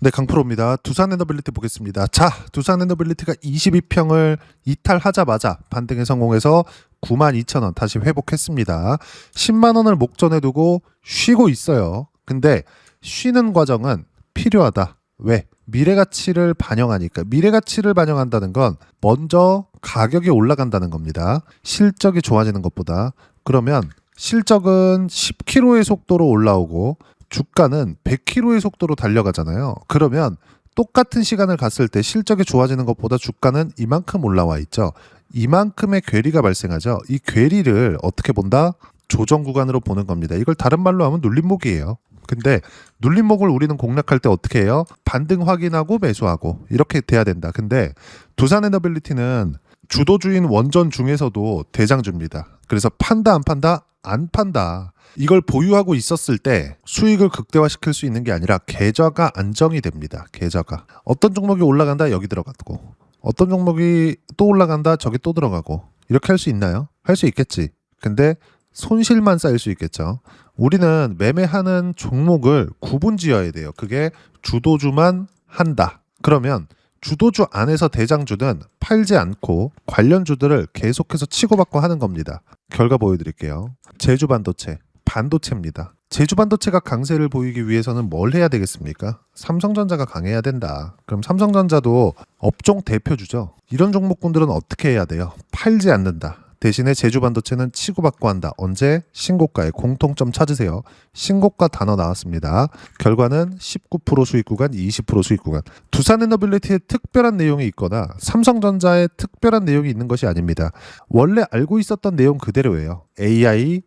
네, 강프로입니다. 두산 에너빌리티 보겠습니다. 자, 두산 에너빌리티가 22평을 이탈하자마자 반등에 성공해서 92,000원 다시 회복했습니다. 10만 원을 목전에 두고 쉬고 있어요. 근데 쉬는 과정은 필요하다. 왜? 미래가치를 반영하니까. 미래가치를 반영한다는 건 먼저 가격이 올라간다는 겁니다. 실적이 좋아지는 것보다. 그러면 실적은 10km의 속도로 올라오고 주가는 100km의 속도로 달려가잖아요. 그러면 똑같은 시간을 갔을 때 실적이 좋아지는 것보다 주가는 이만큼 올라와 있죠. 이만큼의 괴리가 발생하죠. 이 괴리를 어떻게 본다? 조정 구간으로 보는 겁니다. 이걸 다른 말로 하면 눌림목이에요. 근데 눌림목을 우리는 공략할 때 어떻게 해요? 반등 확인하고 매수하고 이렇게 돼야 된다. 근데 두산 에너빌리티는 주도주인 원전 중에서도 대장주입니다. 그래서 판다 안 판다? 안 판다. 이걸 보유하고 있었을 때 수익을 극대화시킬 수 있는 게 아니라 계좌가 안정이 됩니다. 계좌가. 어떤 종목이 올라간다 여기 들어가고 어떤 종목이 또 올라간다 저기 또 들어가고 이렇게 할 수 있나요? 할 수 있겠지. 근데 손실만 쌓일 수 있겠죠. 우리는 매매하는 종목을 구분지어야 돼요. 그게 주도주만 한다. 그러면 주도주 안에서 대장주는 팔지 않고 관련주들을 계속해서 치고받고 하는 겁니다. 결과 보여드릴게요. 제주반도체, 반도체입니다. 제주반도체가 강세를 보이기 위해서는 뭘 해야 되겠습니까? 삼성전자가 강해야 된다. 그럼 삼성전자도 업종 대표주죠. 이런 종목군들은 어떻게 해야 돼요? 팔지 않는다. 대신에 제주반도체는 치고받고 한다. 언제? 신고가에 공통점 찾으세요. 신고가 단어 나왔습니다. 결과는 19% 수익 구간, 20% 수익 구간. 두산에너빌리티에 특별한 내용이 있거나 삼성전자에 특별한 내용이 있는 것이 아닙니다. 원래 알고 있었던 내용 그대로예요. AI.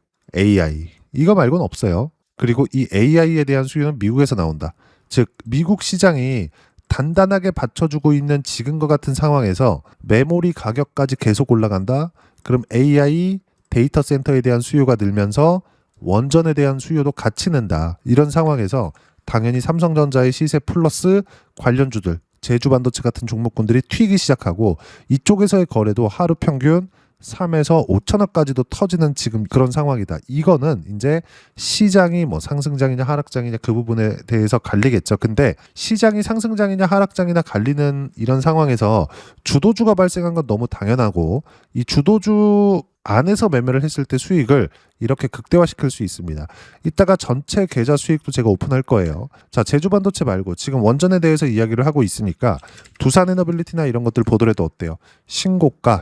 이거 말고는 없어요. 그리고 이 AI에 대한 수요는 미국에서 나온다. 즉 미국 시장이 단단하게 받쳐주고 있는 지금과 같은 상황에서 메모리 가격까지 계속 올라간다. 그럼 AI 데이터 센터에 대한 수요가 늘면서 원전에 대한 수요도 같이 는다. 이런 상황에서 당연히 삼성전자의 시세 플러스 관련주들, 제주반도체 같은 종목군들이 튀기 시작하고 이쪽에서의 거래도 하루 평균 3에서 5천억까지도 터지는 지금 그런 상황이다. 이거는 이제 시장이 뭐 상승장이냐 하락장이냐 그 부분에 대해서 갈리겠죠. 근데 시장이 상승장이냐 하락장이냐 갈리는 이런 상황에서 주도주가 발생한 건 너무 당연하고 이 주도주 안에서 매매를 했을 때 수익을 이렇게 극대화시킬 수 있습니다. 이따가 전체 계좌 수익도 제가 오픈할 거예요. 자, 제주반도체 말고 지금 원전에 대해서 이야기를 하고 있으니까 두산에너빌리티나 이런 것들 보더라도 어때요? 신고가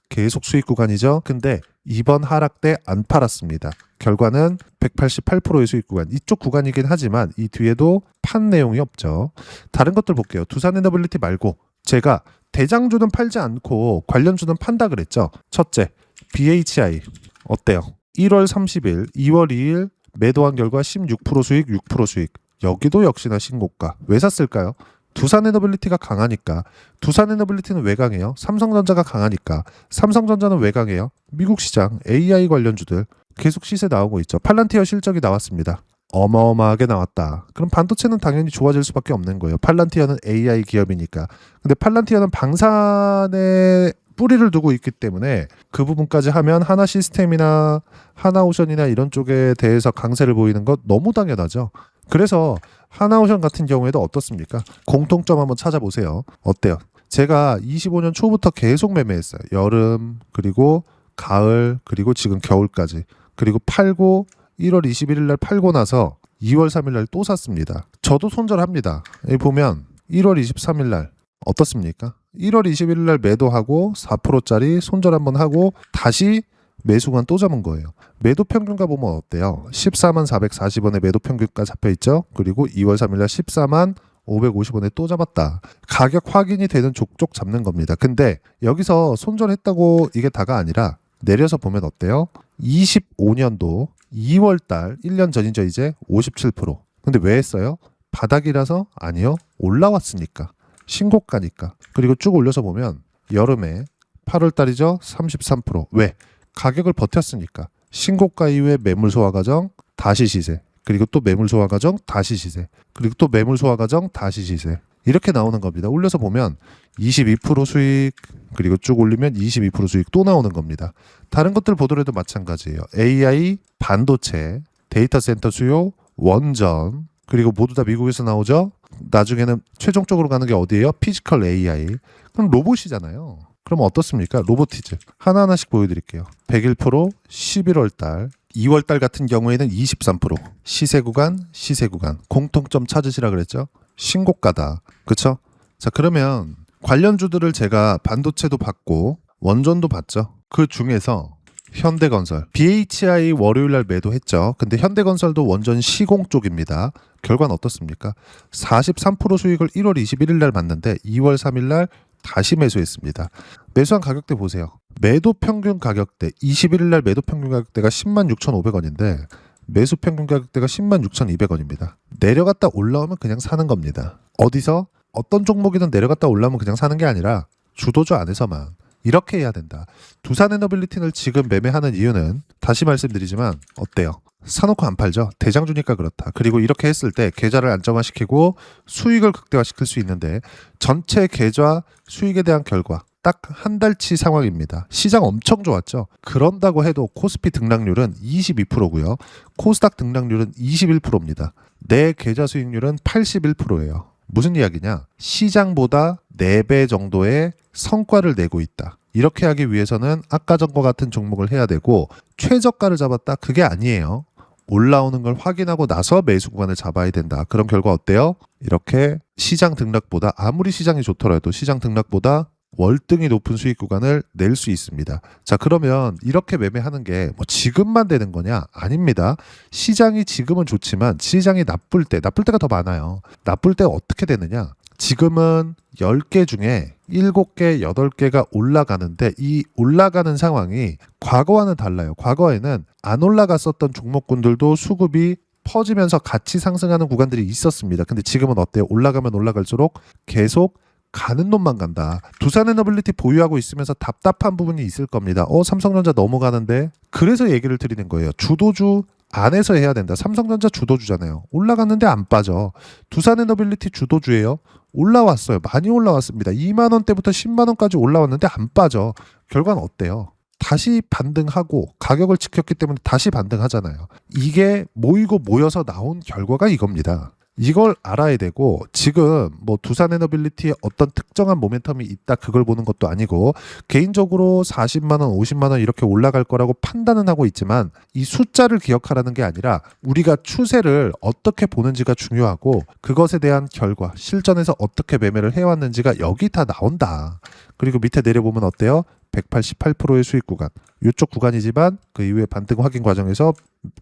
계속 수익 구간이죠. 근데 이번 하락 때 안 팔았습니다. 결과는 188%의 수익 구간. 이쪽 구간이긴 하지만 이 뒤에도 판 내용이 없죠. 다른 것들 볼게요. 두산에너빌리티 말고 제가 대장주는 팔지 않고 관련주는 판다 그랬죠. 첫째, BHI 어때요? 1월 30일, 2월 2일 매도한 결과 16% 수익, 6% 수익. 여기도 역시나 신고가. 왜 샀을까요? 두산에너빌리티가 강하니까. 두산에너빌리티는 왜 강해요? 삼성전자가 강하니까. 삼성전자는 왜 강해요? 미국 시장, AI 관련주들 계속 시세 나오고 있죠. 팔란티어 실적이 나왔습니다. 어마어마하게 나왔다. 그럼 반도체는 당연히 좋아질 수밖에 없는 거예요. 팔란티어는 AI 기업이니까. 근데 팔란티어는 방산에 뿌리를 두고 있기 때문에 그 부분까지 하면 하나 시스템이나 하나오션이나 이런 쪽에 대해서 강세를 보이는 것 너무 당연하죠. 그래서 하나오션 같은 경우에도 어떻습니까? 공통점 한번 찾아보세요. 어때요? 제가 25년 초부터 계속 매매했어요. 여름, 그리고 가을, 그리고 지금 겨울까지. 그리고 팔고 1월 21일 날 팔고 나서 2월 3일 날 또 샀습니다. 저도 손절합니다. 여기 보면 1월 23일 날 어떻습니까? 1월 21일 날 매도하고 4%짜리 손절 한번 하고 다시 매수관 또 잡은 거예요. 매도 평균가 보면 어때요? 14만 440원에 매도 평균가 잡혀 있죠. 그리고 2월 3일 날 14만 550원에 또 잡았다. 가격 확인이 되는 족족 잡는 겁니다. 근데 여기서 손절했다고 이게 다가 아니라 내려서 보면 어때요? 25년도 2월달 1년 전이죠. 이제 57%. 근데 왜 했어요? 바닥이라서? 아니요. 올라왔으니까. 신고가니까. 그리고 쭉 올려서 보면 여름에 8월달이죠. 33%. 왜? 가격을 버텼으니까. 신고가 이후에 매물 소화 과정 다시 시세. 그리고 또 매물 소화 과정 다시 시세. 그리고 또 매물 소화 과정 다시 시세. 이렇게 나오는 겁니다. 올려서 보면 22% 수익, 그리고 쭉 올리면 22% 수익 또 나오는 겁니다. 다른 것들 보더라도 마찬가지예요. AI, 반도체, 데이터 센터 수요, 원전, 그리고 모두 다 미국에서 나오죠. 나중에는 최종적으로 가는 게 어디예요? 피지컬 AI. 그럼 로봇이잖아요. 그럼 어떻습니까? 로보티즈. 하나하나씩 보여드릴게요. 101% 11월 달, 2월 달 같은 경우에는 23%. 시세 구간. 공통점 찾으시라 그랬죠? 신고가다. 그쵸? 자, 그러면 관련주들을 제가 반도체도 봤고 원전도 봤죠. 그 중에서 현대건설, BHI 월요일날 매도했죠. 근데 현대건설도 원전 시공 쪽입니다. 결과는 어떻습니까? 43% 수익을 1월 21일날 봤는데 2월 3일날 다시 매수했습니다. 매수한 가격대 보세요. 매도 평균 가격대 21일날 매도 평균 가격대가 106,500원인데 매수 평균 가격대가 106,200원입니다. 내려갔다 올라오면 그냥 사는 겁니다. 어디서? 어떤 종목이든 내려갔다 올라오면 그냥 사는 게 아니라 주도주 안에서만 이렇게 해야 된다. 두산에너빌리티를 지금 매매하는 이유는 다시 말씀드리지만 어때요? 사놓고 안 팔죠. 대장주니까 그렇다. 그리고 이렇게 했을 때 계좌를 안정화시키고 수익을 극대화시킬 수 있는데 전체 계좌 수익에 대한 결과 딱 한 달치 상황입니다. 시장 엄청 좋았죠. 그런다고 해도 코스피 등락률은 22%고요. 코스닥 등락률은 21%입니다. 내 계좌 수익률은 81%예요. 무슨 이야기냐? 시장보다 4배 정도의 성과를 내고 있다. 이렇게 하기 위해서는 아까 전과 같은 종목을 해야 되고 최저가를 잡았다? 그게 아니에요. 올라오는 걸 확인하고 나서 매수 구간을 잡아야 된다. 그런 결과 어때요? 이렇게 시장 등락보다 아무리 시장이 좋더라도 시장 등락보다 월등히 높은 수익 구간을 낼 수 있습니다. 자, 그러면 이렇게 매매하는 게 뭐 지금만 되는 거냐? 아닙니다. 시장이 지금은 좋지만 시장이 나쁠 때가 더 많아요. 나쁠 때 어떻게 되느냐? 지금은 10개 중에 7개, 8개가 올라가는데 이 올라가는 상황이 과거와는 달라요. 과거에는 안 올라갔었던 종목군들도 수급이 퍼지면서 같이 상승하는 구간들이 있었습니다. 근데 지금은 어때요? 올라가면 올라갈수록 계속 가는 놈만 간다. 두산에너빌리티 보유하고 있으면서 답답한 부분이 있을 겁니다. 삼성전자 넘어가는데? 그래서 얘기를 드리는 거예요. 주도주 안에서 해야 된다. 삼성전자 주도주잖아요. 올라갔는데 안 빠져. 두산에너빌리티 주도주예요. 올라왔어요. 많이 올라왔습니다. 2만 원대부터 10만 원까지 올라왔는데 안 빠져. 결과는 어때요? 다시 반등하고 가격을 지켰기 때문에 다시 반등하잖아요. 이게 모이고 모여서 나온 결과가 이겁니다. 이걸 알아야 되고 지금 뭐 두산에너빌리티에 어떤 특정한 모멘텀이 있다 그걸 보는 것도 아니고 개인적으로 40만 원, 50만 원 이렇게 올라갈 거라고 판단은 하고 있지만 이 숫자를 기억하라는 게 아니라 우리가 추세를 어떻게 보는지가 중요하고 그것에 대한 결과, 실전에서 어떻게 매매를 해왔는지가 여기 다 나온다. 그리고 밑에 내려보면 어때요? 188%의 수익 구간. 이쪽 구간이지만 그 이후에 반등 확인 과정에서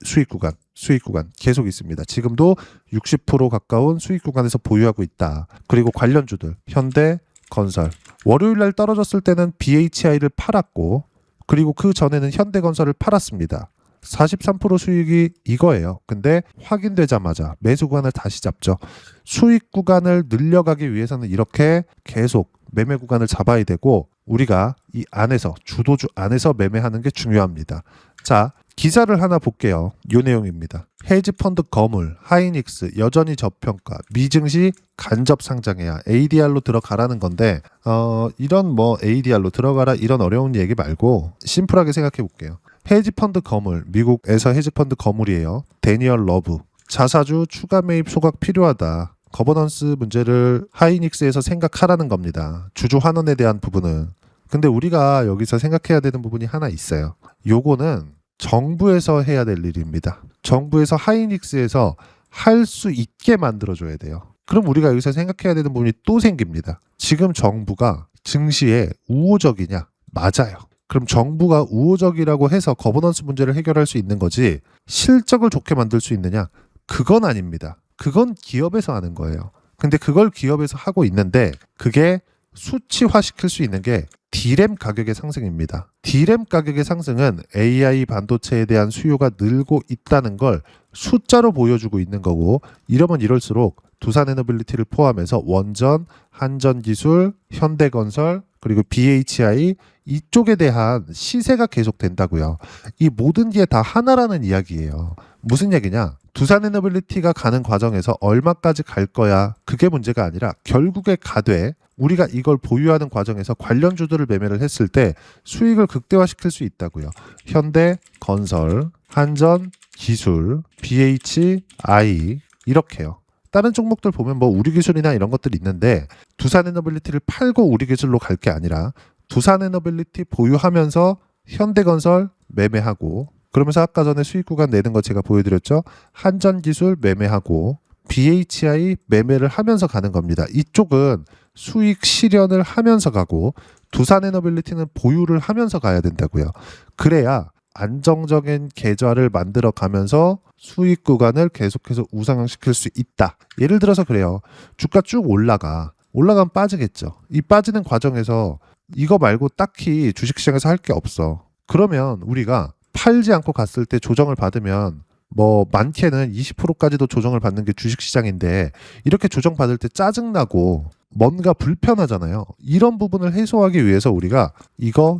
수익 구간 계속 있습니다. 지금도 60% 가까운 수익 구간에서 보유하고 있다. 그리고 관련주들 현대건설 월요일 날 떨어졌을 때는 BHI를 팔았고 그리고 그 전에는 현대건설을 팔았습니다. 43% 수익이 이거예요. 근데 확인되자마자 매수 구간을 다시 잡죠. 수익 구간을 늘려가기 위해서는 이렇게 계속 매매 구간을 잡아야 되고 우리가 이 안에서 주도주 안에서 매매하는 게 중요합니다. 자, 기사를 하나 볼게요. 이 내용입니다. 헤지펀드 거물, 하이닉스 여전히 저평가, 미증시 간접 상장해야 ADR로 들어가라는 건데 이런 뭐 ADR로 들어가라 이런 어려운 얘기 말고 심플하게 생각해 볼게요. 헤지펀드 거물, 미국에서 헤지펀드 거물이에요. 데니얼 러브, 자사주 추가 매입 소각 필요하다. 거버넌스 문제를 하이닉스에서 생각하라는 겁니다. 주주 환원에 대한 부분은. 근데 우리가 여기서 생각해야 되는 부분이 하나 있어요. 요거는 정부에서 해야 될 일입니다. 정부에서 하이닉스에서 할 수 있게 만들어줘야 돼요. 그럼 우리가 여기서 생각해야 되는 부분이 또 생깁니다. 지금 정부가 증시에 우호적이냐? 맞아요. 그럼 정부가 우호적이라고 해서 거버넌스 문제를 해결할 수 있는 거지 실적을 좋게 만들 수 있느냐? 그건 아닙니다. 그건 기업에서 하는 거예요. 근데 그걸 기업에서 하고 있는데 그게 수치화시킬 수 있는 게 D램 가격의 상승입니다. D램 가격의 상승은 AI 반도체에 대한 수요가 늘고 있다는 걸 숫자로 보여주고 있는 거고 이러면 이럴수록 두산에너빌리티를 포함해서 원전, 한전기술, 현대건설 그리고 BHI 이쪽에 대한 시세가 계속 된다고요. 이 모든 게 다 하나라는 이야기예요. 무슨 얘기냐? 두산에너빌리티가 가는 과정에서 얼마까지 갈 거야? 그게 문제가 아니라 결국에 가되 우리가 이걸 보유하는 과정에서 관련주들을 매매를 했을 때 수익을 극대화시킬 수 있다고요. 현대건설, 한전기술, BHI 이렇게요. 다른 종목들 보면 뭐 우리기술이나 이런 것들이 있는데 두산에너빌리티를 팔고 우리기술로 갈 게 아니라 두산에너빌리티 보유하면서 현대건설 매매하고, 그러면서 아까 전에 수익 구간 내는 거 제가 보여드렸죠. 한전기술 매매하고 BHI 매매를 하면서 가는 겁니다. 이쪽은 수익 실현을 하면서 가고 두산에너빌리티는 보유를 하면서 가야 된다고요. 그래야 안정적인 계좌를 만들어 가면서 수익 구간을 계속해서 우상향시킬 수 있다. 예를 들어서 그래요. 주가 쭉 올라가면 빠지겠죠. 이 빠지는 과정에서 이거 말고 딱히 주식시장에서 할 게 없어. 그러면 우리가 팔지 않고 갔을 때 조정을 받으면 뭐 많게는 20%까지도 조정을 받는 게 주식시장인데, 이렇게 조정받을 때 짜증나고 뭔가 불편하잖아요. 이런 부분을 해소하기 위해서 우리가 이거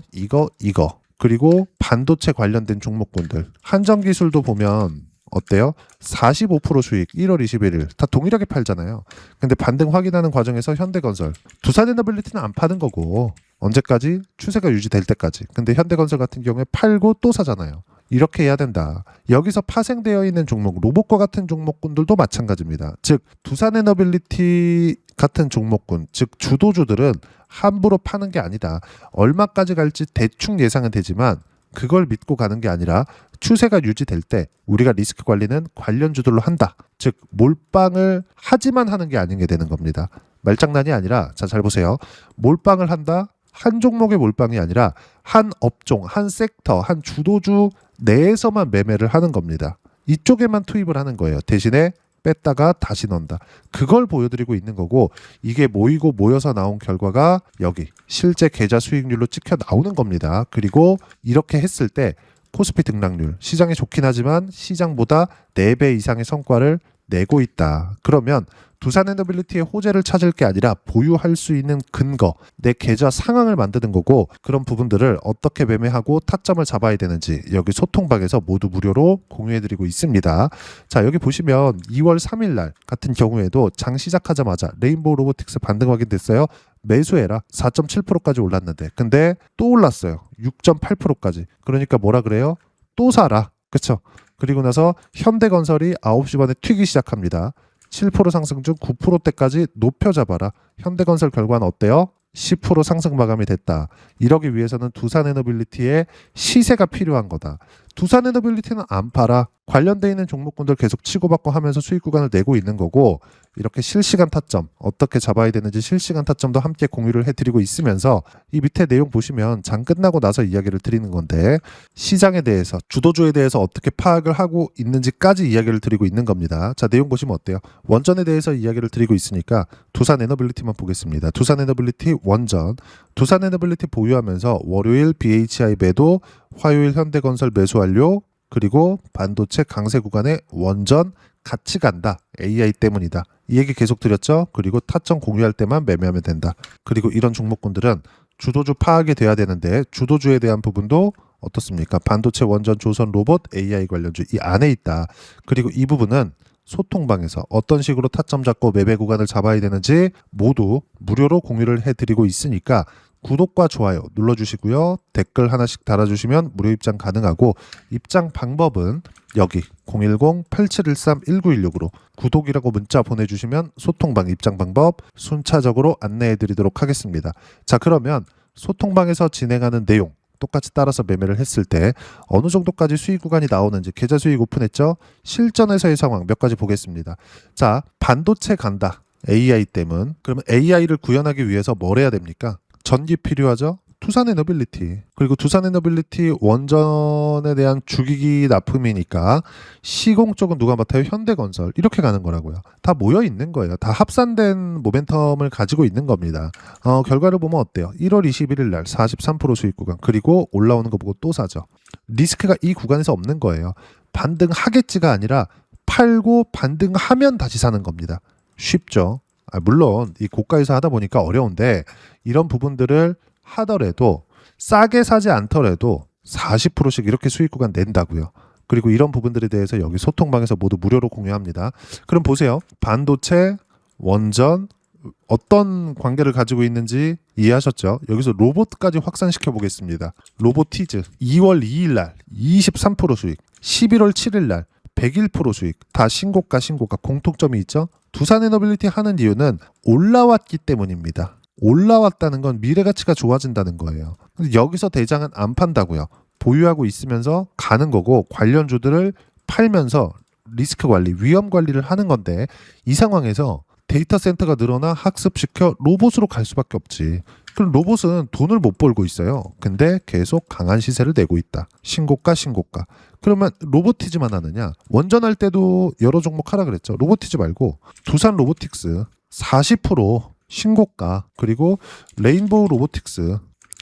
그리고 반도체 관련된 종목군들, 한전기술도 보면 어때요? 45% 수익 1월 21일 다 동일하게 팔잖아요. 근데 반등 확인하는 과정에서 현대건설, 두산에너빌리티는 안 파는 거고 언제까지? 추세가 유지될 때까지. 근데 현대건설 같은 경우에 팔고 또 사잖아요. 이렇게 해야 된다. 여기서 파생되어 있는 종목, 로봇과 같은 종목군들도 마찬가지입니다. 즉 두산에너빌리티 같은 종목군, 즉 주도주들은 함부로 파는 게 아니다. 얼마까지 갈지 대충 예상은 되지만 그걸 믿고 가는 게 아니라 추세가 유지될 때 우리가 리스크 관리는 관련주들로 한다. 즉 몰빵을 하지만 하는 게 아닌 게 되는 겁니다. 말장난이 아니라, 자, 잘 보세요. 몰빵을 한다. 한 종목의 몰빵이 아니라 한 업종, 한 섹터, 한 주도주 내에서만 매매를 하는 겁니다. 이쪽에만 투입을 하는 거예요. 대신에 뺐다가 다시 넣는다. 그걸 보여드리고 있는 거고, 이게 모이고 모여서 나온 결과가 여기 실제 계좌 수익률로 찍혀 나오는 겁니다. 그리고 이렇게 했을 때 코스피 등락률, 시장이 좋긴 하지만 시장보다 4배 이상의 성과를 내고 있다. 그러면 두산에너빌리티의 호재를 찾을 게 아니라 보유할 수 있는 근거, 내 계좌 상황을 만드는 거고, 그런 부분들을 어떻게 매매하고 타점을 잡아야 되는지 여기 소통방에서 모두 무료로 공유해드리고 있습니다. 자, 여기 보시면 2월 3일 날 같은 경우에도 장 시작하자마자 레인보우 로보틱스 반등 확인됐어요. 매수해라. 4.7%까지 올랐는데 근데 또 올랐어요. 6.8%까지. 그러니까 뭐라 그래요? 또 사라. 그쵸? 그리고 나서 현대건설이 9시 반에 튀기 시작합니다. 7% 상승 중 9%대까지 높여 잡아라. 현대건설 결과는 어때요? 10% 상승 마감이 됐다. 이러기 위해서는 두산에너빌리티의 시세가 필요한 거다. 두산에너빌리티는 안 팔아. 관련돼 있는 종목군들 계속 치고받고 하면서 수익 구간을 내고 있는 거고, 이렇게 실시간 타점 어떻게 잡아야 되는지 실시간 타점도 함께 공유를 해드리고 있으면서 이 밑에 내용 보시면 장 끝나고 나서 이야기를 드리는 건데, 시장에 대해서, 주도주에 대해서 어떻게 파악을 하고 있는지까지 이야기를 드리고 있는 겁니다. 자, 내용 보시면 어때요? 원전에 대해서 이야기를 드리고 있으니까 두산에너빌리티만 보겠습니다. 두산에너빌리티 원전, 두산에너빌리티 보유하면서 월요일 BHI 매도, 화요일 현대건설 매수 완료, 그리고 반도체 강세 구간에 원전 같이 간다. AI 때문이다. 이 얘기 계속 드렸죠. 그리고 타점 공유할 때만 매매하면 된다. 그리고 이런 종목군들은 주도주 파악이 돼야 되는데 주도주에 대한 부분도 어떻습니까? 반도체, 원전, 조선, 로봇, AI 관련주 이 안에 있다. 그리고 이 부분은 소통방에서 어떤 식으로 타점 잡고 매매 구간을 잡아야 되는지 모두 무료로 공유를 해드리고 있으니까 구독과 좋아요 눌러주시고요. 댓글 하나씩 달아주시면 무료 입장 가능하고, 입장 방법은 여기 010-8713-1916으로 구독이라고 문자 보내주시면 소통방 입장 방법 순차적으로 안내해드리도록 하겠습니다. 자, 그러면 소통방에서 진행하는 내용 똑같이 따라서 매매를 했을 때 어느 정도까지 수익 구간이 나오는지, 계좌 수익 오픈했죠? 실전에서의 상황 몇 가지 보겠습니다. 자, 반도체 간다. AI 때문. 그러면 AI를 구현하기 위해서 뭘 해야 됩니까? 전기 필요하죠? 두산에너빌리티. 그리고 두산에너빌리티 원전에 대한 주기기 납품이니까 시공 쪽은 누가 맡아요? 현대건설. 이렇게 가는 거라고요. 다 모여 있는 거예요. 다 합산된 모멘텀을 가지고 있는 겁니다. 결과를 보면 어때요? 1월 21일 날 43% 수익 구간. 그리고 올라오는 거 보고 또 사죠. 리스크가 이 구간에서 없는 거예요. 반등하겠지가 아니라 팔고 반등하면 다시 사는 겁니다. 쉽죠? 물론 이 고가에서 하다 보니까 어려운데, 이런 부분들을 하더라도 싸게 사지 않더라도 40%씩 이렇게 수익 구간 낸다고요. 그리고 이런 부분들에 대해서 여기 소통방에서 모두 무료로 공유합니다. 그럼 보세요. 반도체, 원전 어떤 관계를 가지고 있는지 이해하셨죠? 여기서 로봇까지 확산시켜 보겠습니다. 로보티즈 2월 2일 날 23% 수익, 11월 7일 날 101% 수익. 다 신고가 공통점이 있죠. 두산에너빌리티 하는 이유는 올라왔기 때문입니다. 올라왔다는 건 미래 가치가 좋아진다는 거예요. 근데 여기서 대장은 안 판다고요. 보유하고 있으면서 가는 거고 관련주들을 팔면서 리스크 관리, 위험 관리를 하는 건데 이 상황에서 데이터 센터가 늘어나 학습시켜 로봇으로 갈 수밖에 없지. 그럼 로봇은 돈을 못 벌고 있어요. 근데 계속 강한 시세를 내고 있다. 신고가. 그러면 로보티즈만 하느냐? 원전할 때도 여러 종목 하라 그랬죠. 로보티즈 말고 두산 로보틱스 40% 신고가, 그리고 레인보우 로보틱스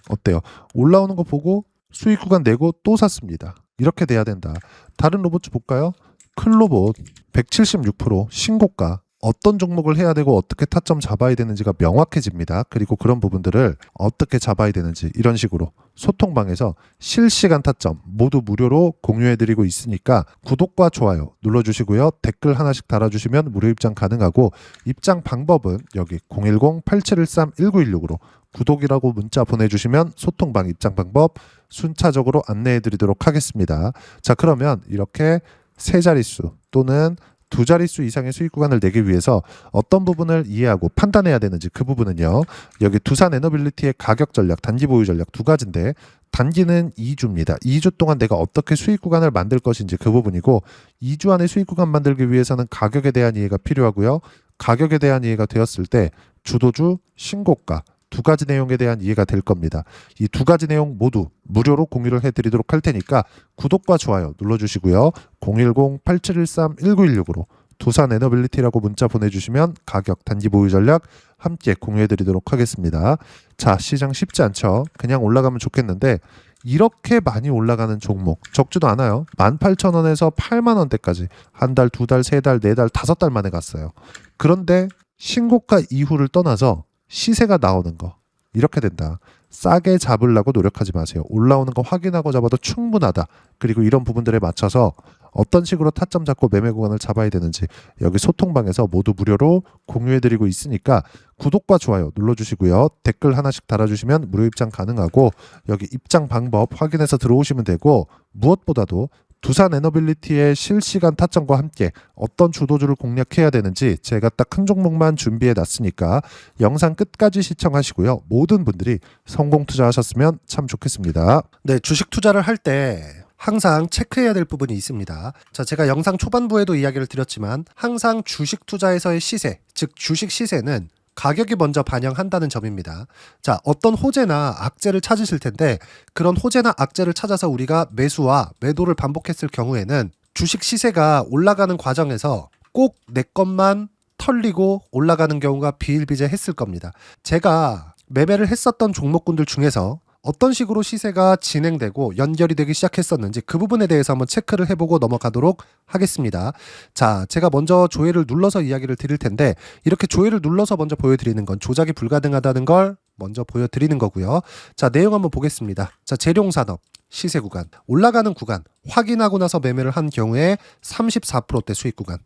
어때요? 올라오는 거 보고 수익 구간 내고 또 샀습니다. 이렇게 돼야 된다. 다른 로봇주 볼까요? 클로봇 176% 신고가. 어떤 종목을 해야 되고 어떻게 타점 잡아야 되는지가 명확해집니다. 그리고 그런 부분들을 어떻게 잡아야 되는지 이런 식으로 소통방에서 실시간 타점 모두 무료로 공유해드리고 있으니까 구독과 좋아요 눌러주시고요. 댓글 하나씩 달아주시면 무료 입장 가능하고, 입장 방법은 여기 010-8713-1916으로 구독이라고 문자 보내주시면 소통방 입장 방법 순차적으로 안내해드리도록 하겠습니다. 자, 그러면 이렇게 세 자릿수 또는 두 자릿수 이상의 수익 구간을 내기 위해서 어떤 부분을 이해하고 판단해야 되는지, 그 부분은요, 여기 두산에너빌리티의 가격 전략, 단기 보유 전략 두 가지인데, 단기는 2주입니다. 2주 동안 내가 어떻게 수익 구간을 만들 것인지 그 부분이고, 2주 안에 수익 구간 만들기 위해서는 가격에 대한 이해가 필요하고요. 가격에 대한 이해가 되었을 때 주도주, 신고가 두 가지 내용에 대한 이해가 될 겁니다. 이 두 가지 내용 모두 무료로 공유를 해드리도록 할 테니까 구독과 좋아요 눌러주시고요. 010-8713-1916으로 두산에너빌리티라고 문자 보내주시면 가격, 단기 보유 전략 함께 공유해드리도록 하겠습니다. 자, 시장 쉽지 않죠. 그냥 올라가면 좋겠는데 이렇게 많이 올라가는 종목 적지도 않아요. 18,000원에서 80,000원대까지 한 달, 두 달, 세 달, 네 달, 다섯 달 만에 갔어요. 그런데 신고가 이후를 떠나서 시세가 나오는 거 이렇게 된다. 싸게 잡으려고 노력하지 마세요. 올라오는 거 확인하고 잡아도 충분하다. 그리고 이런 부분들에 맞춰서 어떤 식으로 타점 잡고 매매 구간을 잡아야 되는지 여기 소통방에서 모두 무료로 공유해드리고 있으니까 구독과 좋아요 눌러주시고요. 댓글 하나씩 달아주시면 무료 입장 가능하고, 여기 입장 방법 확인해서 들어오시면 되고, 무엇보다도 두산에너빌리티의 실시간 타점과 함께 어떤 주도주를 공략해야 되는지 제가 딱 한 종목만 준비해 놨으니까 영상 끝까지 시청하시고요. 모든 분들이 성공 투자하셨으면 참 좋겠습니다. 네, 주식 투자를 할 때 항상 체크해야 될 부분이 있습니다. 자, 제가 영상 초반부에도 이야기를 드렸지만 항상 주식 투자에서의 시세, 즉 주식 시세는 가격이 먼저 반영한다는 점입니다. 자, 어떤 호재나 악재를 찾으실 텐데 그런 호재나 악재를 찾아서 우리가 매수와 매도를 반복했을 경우에는 주식 시세가 올라가는 과정에서 꼭 내 것만 털리고 올라가는 경우가 비일비재했을 겁니다. 제가 매매를 했었던 종목군들 중에서 어떤 식으로 시세가 진행되고 연결이 되기 시작했었는지 그 부분에 대해서 한번 체크를 해보고 넘어가도록 하겠습니다. 자, 제가 먼저 조회를 눌러서 이야기를 드릴 텐데 이렇게 조회를 눌러서 먼저 보여드리는 건 조작이 불가능하다는 걸 먼저 보여드리는 거고요. 자, 내용 한번 보겠습니다. 자, 재룡산업 시세 구간, 올라가는 구간 확인하고 나서 매매를 한 경우에 34%대 수익 구간.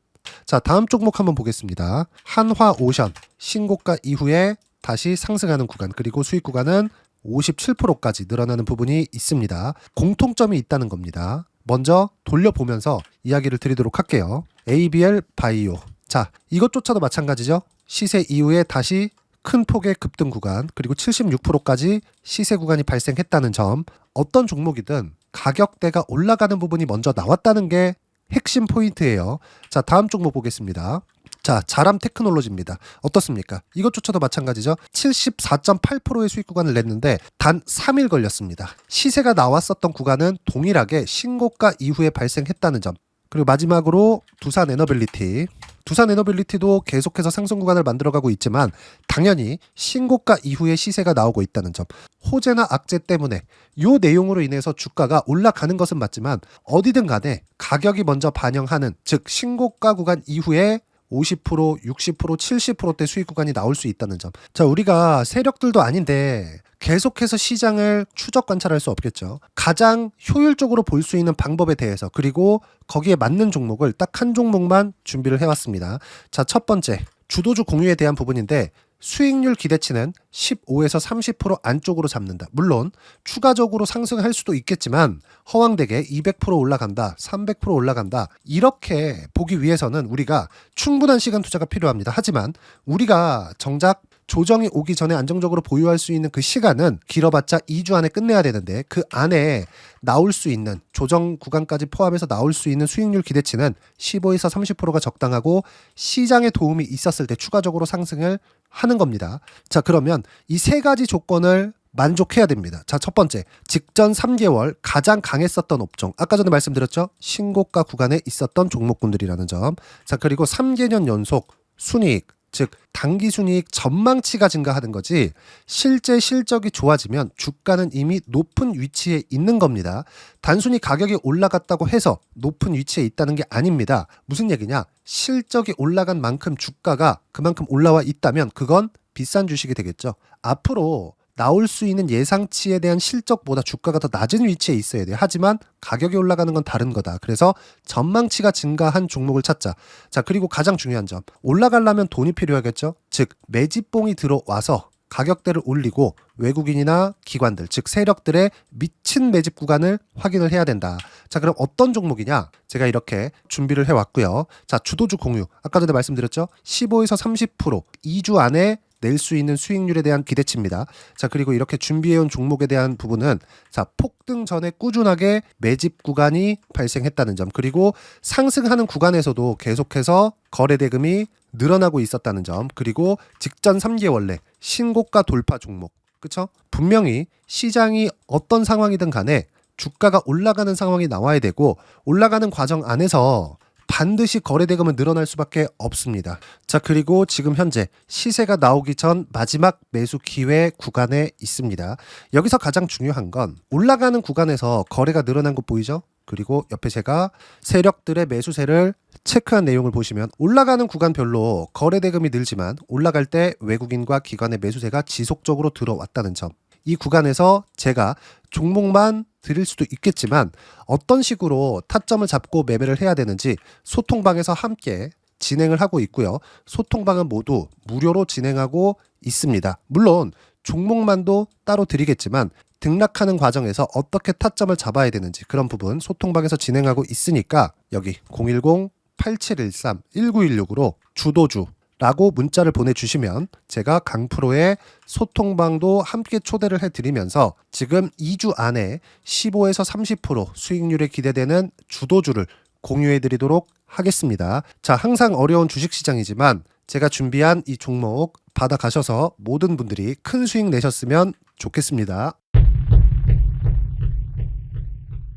자, 다음 종목 한번 보겠습니다. 한화오션 신고가 이후에 다시 상승하는 구간, 그리고 수익 구간은 57%까지 늘어나는 부분이 있습니다. 공통점이 있다는 겁니다. 먼저 돌려보면서 이야기를 드리도록 할게요. ABL 바이오. 자, 이것조차도 마찬가지죠. 시세 이후에 다시 큰 폭의 급등 구간, 그리고 76%까지 시세 구간이 발생했다는 점. 어떤 종목이든 가격대가 올라가는 부분이 먼저 나왔다는 게 핵심 포인트예요. 자, 다음 종목 보겠습니다. 자, 자람 테크놀로지입니다. 어떻습니까? 이것조차도 마찬가지죠. 74.8%의 수익 구간을 냈는데 단 3일 걸렸습니다. 시세가 나왔었던 구간은 동일하게 신고가 이후에 발생했다는 점. 그리고 마지막으로 두산에너빌리티. 두산에너빌리티도 계속해서 상승 구간을 만들어가고 있지만 당연히 신고가 이후에 시세가 나오고 있다는 점. 호재나 악재 때문에 이 내용으로 인해서 주가가 올라가는 것은 맞지만 어디든 간에 가격이 먼저 반영하는, 즉 신고가 구간 이후에 50%, 60%, 70%대 수익 구간이 나올 수 있다는 점. 자, 우리가 세력들도 아닌데 계속해서 시장을 추적 관찰할 수 없겠죠. 가장 효율적으로 볼 수 있는 방법에 대해서, 그리고 거기에 맞는 종목을 딱 한 종목만 준비를 해왔습니다. 자, 첫 번째 주도주 공유에 대한 부분인데 수익률 기대치는 15에서 30% 안쪽으로 잡는다. 물론 추가적으로 상승할 수도 있겠지만 허황되게 200% 올라간다, 300% 올라간다 이렇게 보기 위해서는 우리가 충분한 시간 투자가 필요합니다. 하지만 우리가 정작 조정이 오기 전에 안정적으로 보유할 수 있는 그 시간은 길어봤자 2주 안에 끝내야 되는데 그 안에 나올 수 있는 조정 구간까지 포함해서 나올 수 있는 수익률 기대치는 15에서 30%가 적당하고 시장에 도움이 있었을 때 추가적으로 상승을 하는 겁니다. 자, 그러면 이 세 가지 조건을 만족해야 됩니다. 자, 첫 번째, 직전 3개월 가장 강했었던 업종. 아까 전에 말씀드렸죠? 신고가 구간에 있었던 종목군들이라는 점. 자, 그리고 3개년 연속 순이익, 즉 단기 순이익 전망치가 증가하는 거지 실제 실적이 좋아지면 주가는 이미 높은 위치에 있는 겁니다. 단순히 가격이 올라갔다고 해서 높은 위치에 있다는 게 아닙니다. 무슨 얘기냐? 실적이 올라간 만큼 주가가 그만큼 올라와 있다면 그건 비싼 주식이 되겠죠. 앞으로 나올 수 있는 예상치에 대한 실적보다 주가가 더 낮은 위치에 있어야 돼요. 하지만 가격이 올라가는 건 다른 거다. 그래서 전망치가 증가한 종목을 찾자. 자, 그리고 가장 중요한 점. 올라가려면 돈이 필요하겠죠. 즉 매집봉이 들어와서 가격대를 올리고 외국인이나 기관들, 즉 세력들의 미친 매집 구간을 확인을 해야 된다. 자, 그럼 어떤 종목이냐? 제가 이렇게 준비를 해왔고요. 자, 주도주 공유. 아까 전에 말씀드렸죠. 15에서 30% 2주 안에 낼 수 있는 수익률에 대한 기대치입니다. 자, 그리고 이렇게 준비해온 종목에 대한 부분은 자, 폭등 전에 꾸준하게 매집 구간이 발생했다는 점, 그리고 상승하는 구간에서도 계속해서 거래 대금이 늘어나고 있었다는 점, 그리고 직전 3개월 내 신고가 돌파 종목. 그쵸? 분명히 시장이 어떤 상황이든 간에 주가가 올라가는 상황이 나와야 되고 올라가는 과정 안에서 반드시 거래 대금은 늘어날 수밖에 없습니다. 자, 그리고 지금 현재 시세가 나오기 전 마지막 매수 기회 구간에 있습니다. 여기서 가장 중요한 건 올라가는 구간에서 거래가 늘어난 거 보이죠? 그리고 옆에 제가 세력들의 매수세를 체크한 내용을 보시면 올라가는 구간별로 거래 대금이 늘지만 올라갈 때 외국인과 기관의 매수세가 지속적으로 들어왔다는 점. 이 구간에서 제가 종목만 드릴 수도 있겠지만 어떤 식으로 타점을 잡고 매매를 해야 되는지 소통방에서 함께 진행을 하고 있고요. 소통방은 모두 무료로 진행하고 있습니다. 물론 종목만도 따로 드리겠지만 등락하는 과정에서 어떻게 타점을 잡아야 되는지 그런 부분 소통방에서 진행하고 있으니까 여기 010-8713-1916으로 주도주 라고 문자를 보내주시면 제가 강프로의 소통방도 함께 초대를 해드리면서 지금 2주 안에 15에서 30% 수익률에 기대되는 주도주를 공유해드리도록 하겠습니다. 자, 항상 어려운 주식시장이지만 제가 준비한 이 종목 받아가셔서 모든 분들이 큰 수익 내셨으면 좋겠습니다.